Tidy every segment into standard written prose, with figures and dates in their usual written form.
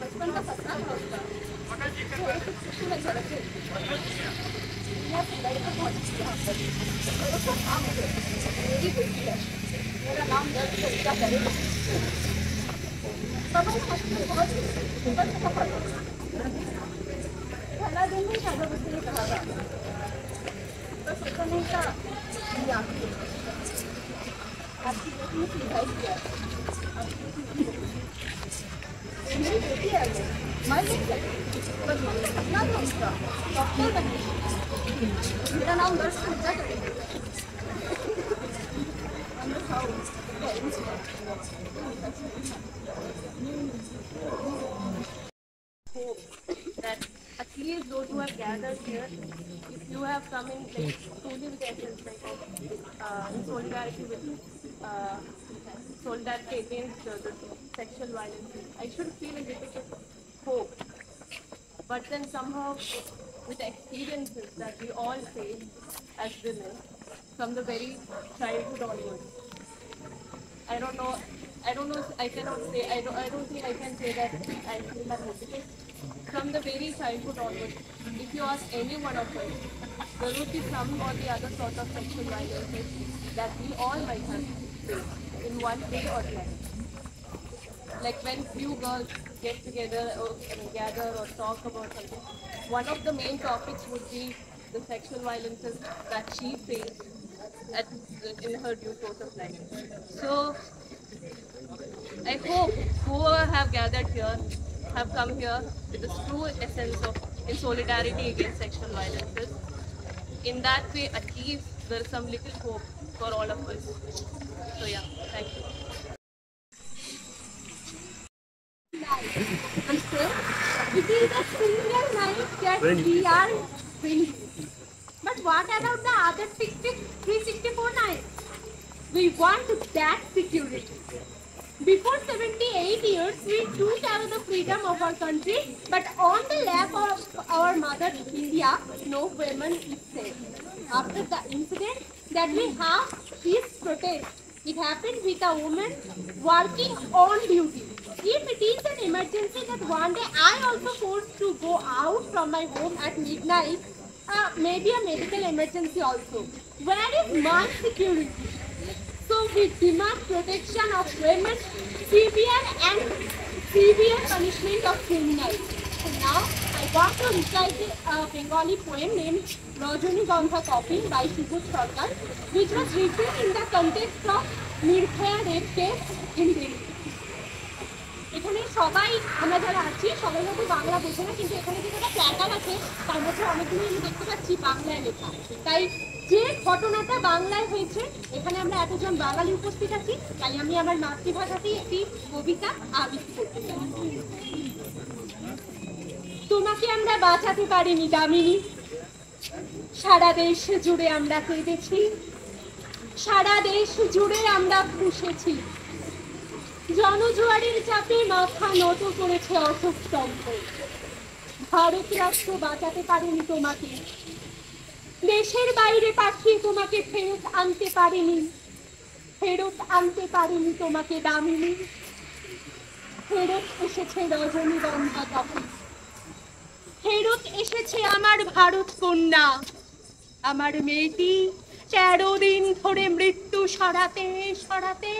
बचपन का सपना था उसका, मेरा नाम दर्ज क्या करेगा। पहला दिन ही था जब उसने कहा था, तो सोचा नहीं था आपकी बेटी ने सुसाइड किया। मेरी बेटी है वो, मैं नहीं सकती, बचपन से सपना था उसका डॉक्टर बनने। मेरा नाम दर्ज क्या करेगा। Hope that at least those who have gathered here, if you have come in like truly with essence, like in solidarity with solidarity against the sexual violence, I should feel a little bit hope. But then somehow, with the experiences that we all face as women from the very childhood onwards, I don't know. I cannot say. I don't think I can say that I feel that hope, because from the very childhood onwards, if you ask any one of us, there would be some or the other sort of sexual violence that we all might have faced in one way or the other. Like when few girls get together or gather or talk about something, one of the main topics would be the sexual violences that she faced in her due course of life. So I hope whoever have gathered here have come here with the true essence of in solidarity against sexual violences. In that way, at least there is some little hope for all of us. So yeah, thank you. It is a single night that we are winning. But what about the other 364 nights? We want that security. Before 78 years, we took away the freedom of our country, but on the lap of our mother India, no woman is safe. After the incident that we have this protest, it happened with a woman working on duty. If it is an emergency that one day I also forced to go out from my home at midnight, maybe a medical emergency also, where is my security? So we demand protection of women, severe punishment of criminals. So now I want to recite a Bengali poem named Rajani-Gandha Coffin by Shubhut Sarkar, which was written in the context of Nirbhaya rape case in Delhi. এখানে সবাই আমরা যারা আছি সবাই হয়তো বাংলা বোঝে না, কিন্তু এখানে যে যারা প্ল্যাকার্ড আছে তার মধ্যে অনেকগুলো আমি দেখতে পাচ্ছি বাংলায় লেখা। তাই যে ঘটনাটা বাংলায় হয়েছে, এখানে আমরা এতজন বাঙালি উপস্থিত আছি, তাই আমি আমার মাতৃভাষাতেই একটি কবিতা আবৃত্তি করতে চাই। তোমাকে আমরা বাঁচাতে পারিনি দামিনী, সারা দেশ জুড়ে আমরা কেঁদেছি, সারা দেশ জুড়ে আমরা ফুঁসেছি, জনজোয়ারের চাপে মাথা নত করেছে অশোক স্তম্ভ। ভারত রাষ্ট্র বাঁচাতে পারেনি তোমাকে, দেশের বাইরে পাঠিয়ে তোমাকে ফেরত আনতে পারেনি, ফেরত আনতে পারেনি তোমাকে দামিনী। ফেরত এসেছে রজনীগন্ধা কফি, ফেরত এসেছে আমার ভারত কন্যা, আমার মেয়েটি 13 দিন ধরে মৃত্যু সরাতে সরাতে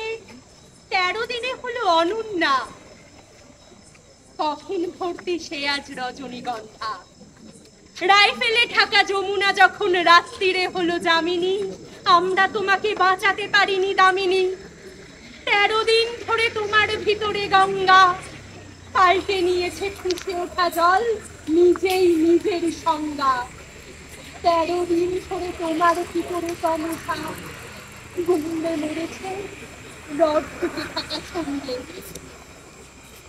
13 দিনে হলো অনন্যা। কফিন ভর্তি সে আজ রজনীগন্ধা, রাইফেলে ঢাকা যমুনা যখন রাত্রিরে হলো জামিনী, আমরা তোমাকে বাঁচাতে পারিনি দামিনী। 13 দিন ধরে তোমার ভিতরে গঙ্গা পাল্টে নিয়েছে খুশে ওঠা জল, নিজেই নিজের সংজ্ঞা। 13 দিন ধরে তোমার ভিতরে তমসা ঘুমে মরেছে রড ঢুকে থাকা সঙ্গে।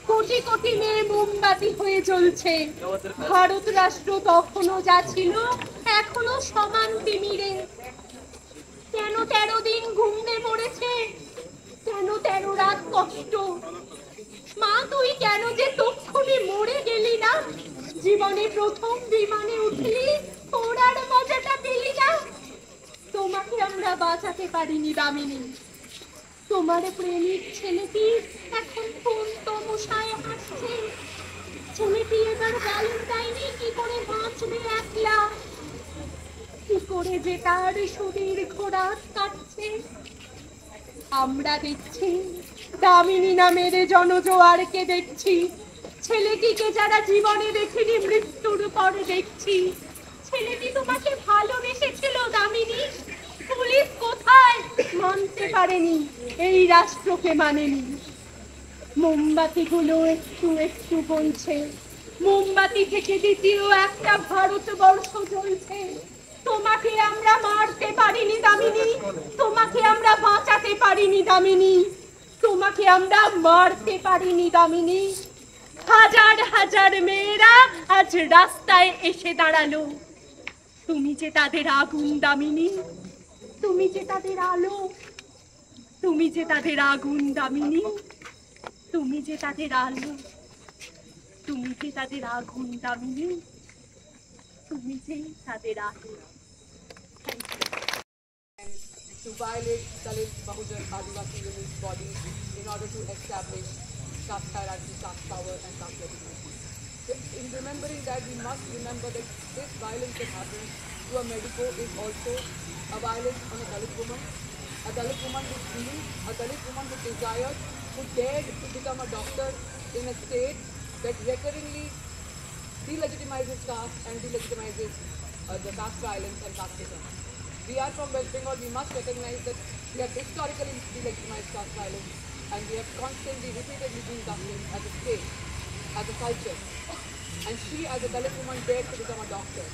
কোটি কোটি মেয়ে মোমবাতি হয়ে চলছে, ভারত রাষ্ট্র তখনও যা ছিল এখনো সমান তিমিরে। কেন 13 দিন ঘুমে পড়েছে, কেন 13 রাত কষ্ট? মা তুই কেন যে তক্ষুনি মরে গেলি না, জীবনে প্রথম বিমানে উঠলি ওড়ার মজাটা পেলি না? তোমাকে আমরা বাঁচাতে পারিনি দামিনী, তোমার প্রেমিক ছেলেটি এখন কোন ছেলেটি এবার ভ্যালেন্টাইনে কি করে বাঁচবে একলা, কি করে যে তার সুদীর্ঘ রাত কাটছে। আমরা দেখছি দামিনী নামের জনজোয়ারকে দেখছি, ছেলেটিকে যারা জীবনে দেখেনি মৃত্যুর পর দেখছি। ছেলেটি তোমাকে ভালোবেসেছিল দামিনী, পুলিশ কোথায় মানতে পারেনি, এই রাষ্ট্রকে মানেনি। মোমবাতিগুলো একটু একটু জ্বলছে, মোমবাতি থেকে দ্বিতীয় একটা ভারতবর্ষ জ্বলছে। তোমাকে আমরা মারতে পারিনি দামিনী, তোমাকে আমরা বাঁচাতে পারিনি দামিনী, তোমাকে আমরা মারতে পারিনি দামিনী। হাজার হাজার মেয়েরা আজ রাস্তায় এসে দাঁড়ালো, তুমি যে তাদের আগুন দামিনী, তুমি যে তাদের আলো, তুমি যে তাদের আগুন দামিনী, তুমি যে তাদের আলো, তুমি যে তাদের আগুন দামিনী, তুমি যে তাদের আলো। To violate Dalit, Bahujan, Adivasi women's bodies in order to establish caste hierarchy, caste power and caste legitimacy. So in remembering that, we must remember that this violence that happens to a medico is also a violence on a Dalit woman with dreams, a Dalit woman with desire, who dared to become a doctor in a state that recurringly delegitimizes caste and delegitimizes the caste violence and casteism. We are from West Bengal, we must recognize that we have historically delegitimized caste violence and we have constantly, repeatedly been casted as a state, as a culture. And she, as a Dalit woman, dared to become a doctor.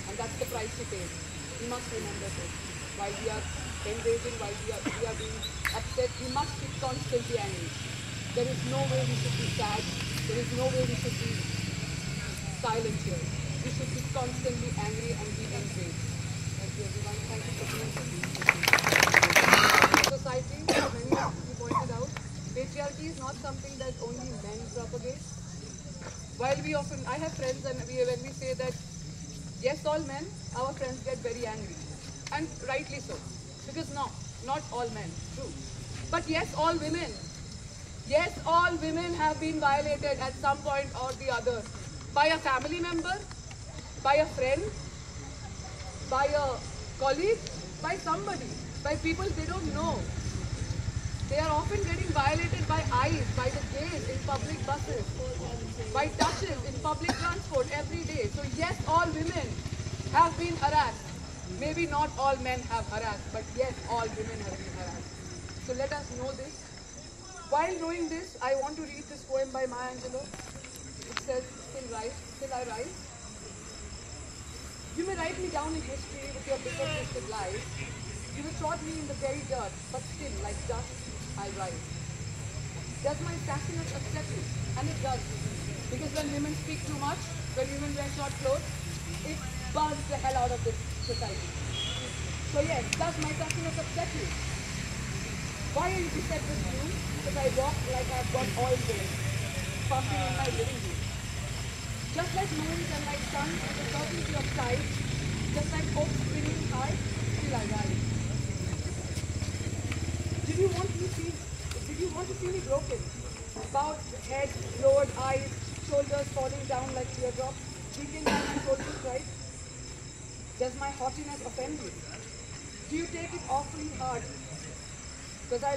And that's the price she paid. We must remember this. While we are enraging, while we are being upset, we must be constantly angry. There is no way we should be sad. There is no way we should be silent here. We should be constantly angry and be enraged. Thank you everyone. Thank you for being here. Society, as many of you pointed out, patriarchy is not something that only men propagate. While we often, I have friends and when we say that, yes, all men, our friends get very angry. And rightly so. Because no, not all men, true. But yes, all women. Yes, all women have been violated at some point or the other. By a family member, by a friend, by a colleague, by somebody, by people they don't know. They are often getting violated by eyes, by the gaze in public buses, by touches in public transport every day. So yes, all women have been harassed. Maybe not all men have harassed, but yes, all women have been harassed. So let us know this. While knowing this, I want to read this poem by Maya Angelou. It says, Still I rise. You may write me down in history with your bitter twisted lies. You may trod me in the very dirt, but still, like dust, I rise. Does my sassiness upset you? And it does. Because when women speak too much, when women wear short clothes, it burns the hell out of this society. So yes, does my sassiness upset you? Why are you beset with you? Because I walk like I've got oil veins pumping in my living room. Just like moons and like suns with the certainty of tides, just like hopes springing high, still I rise. Did you want to see me broken? Bowed head, lowered eyes, shoulders falling down like teardrops, weakened by my social pride? Does my haughtiness offend you? Do you take it awfully hard? Because I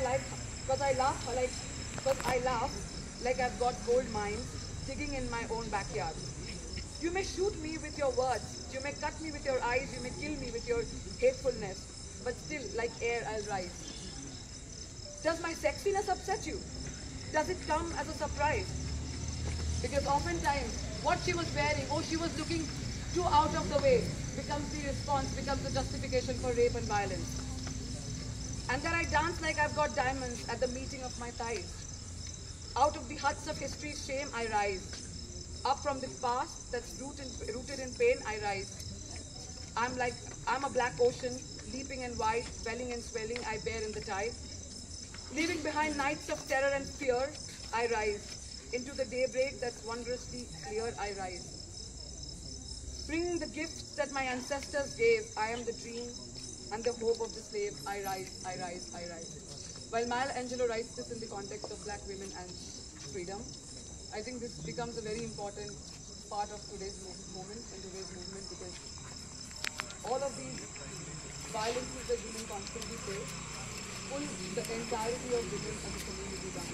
laugh like I've got gold mines digging in my own backyard. You may shoot me with your words, you may cut me with your eyes, you may kill me with your hatefulness, but still, like air, I'll rise. Does my sexiness upset you? Does it come as a surprise? Because oftentimes, what she was wearing, she was looking too out of the way, becomes the response, becomes the justification for rape and violence. And that I dance like I've got diamonds at the meeting of my thighs. Out of the huts of history's shame, I rise. Up from the past that's rooted in pain, I rise. I'm a black ocean, leaping and wide, swelling and swelling, I bear in the tide. Leaving behind nights of terror and fear, I rise. Into the daybreak that's wondrously clear, I rise. Bringing the gifts that my ancestors gave, I am the dream and the hope of the slave, I rise, I rise, I rise. While Maya Angelou writes this in the context of black women and freedom, I think this becomes a very important part of today's moment and today's movement, because all of these violences that women constantly face pull the entirety of women as a community down.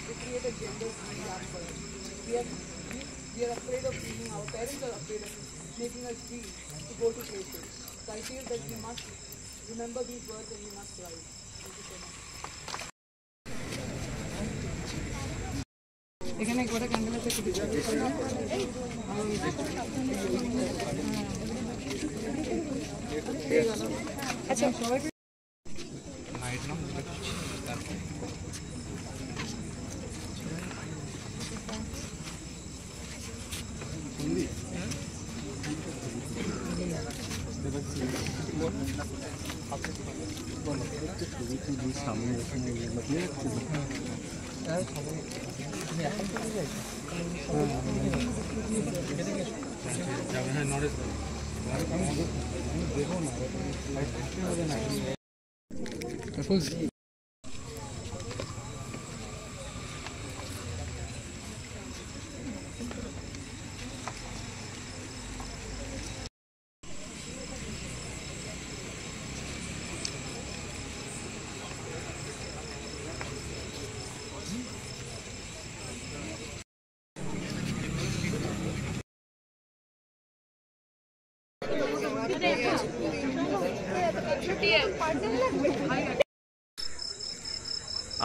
They create a gender gap for us. We are afraid of dreaming. Our parents are afraid of making us dream to go to places. So I feel that we must remember these words and we must rise. Thank you so much. এখানে গোটা candle আছে আচ্ছা সবাই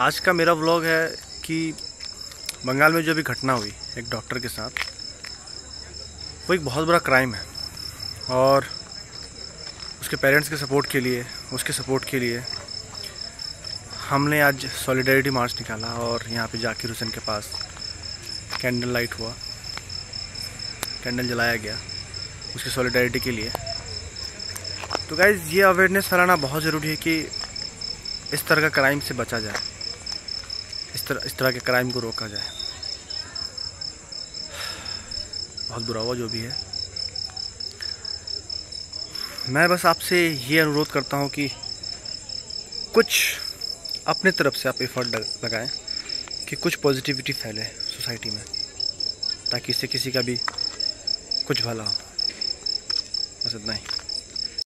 आज का मेरा vlog है कि बंगाल में जो अभी घटना हुई एक डॉक्टर के साथ, वो एक बहुत बड़ा क्राइम है और उसके पेरेंट्स के सपोर्ट के लिए, उसके सपोर्ट के लिए हमने आज सॉलिडेरिटी मार्च निकाला और यहाँ पे जाकिर हुसैन के पास कैंडल लाइट हुआ, कैंडल जलाया गया उसकी सॉलिडेरिटी के लिए। तो गाइज़ ये अवेयरनेस फैलाना बहुत ज़रूरी है कि इस तरह का क्राइम से बचा जाए, इस तरह के क्राइम को रोका जाए। बहुत बुरा हुआ जो भी है। मैं बस आपसे ये अनुरोध करता हूँ कि कुछ अपने तरफ से आप एफर्ट लगाएं कि कुछ पॉजिटिविटी फैले सोसाइटी में, ताकि इससे किसी का भी कुछ भला हो। बस इतना ही।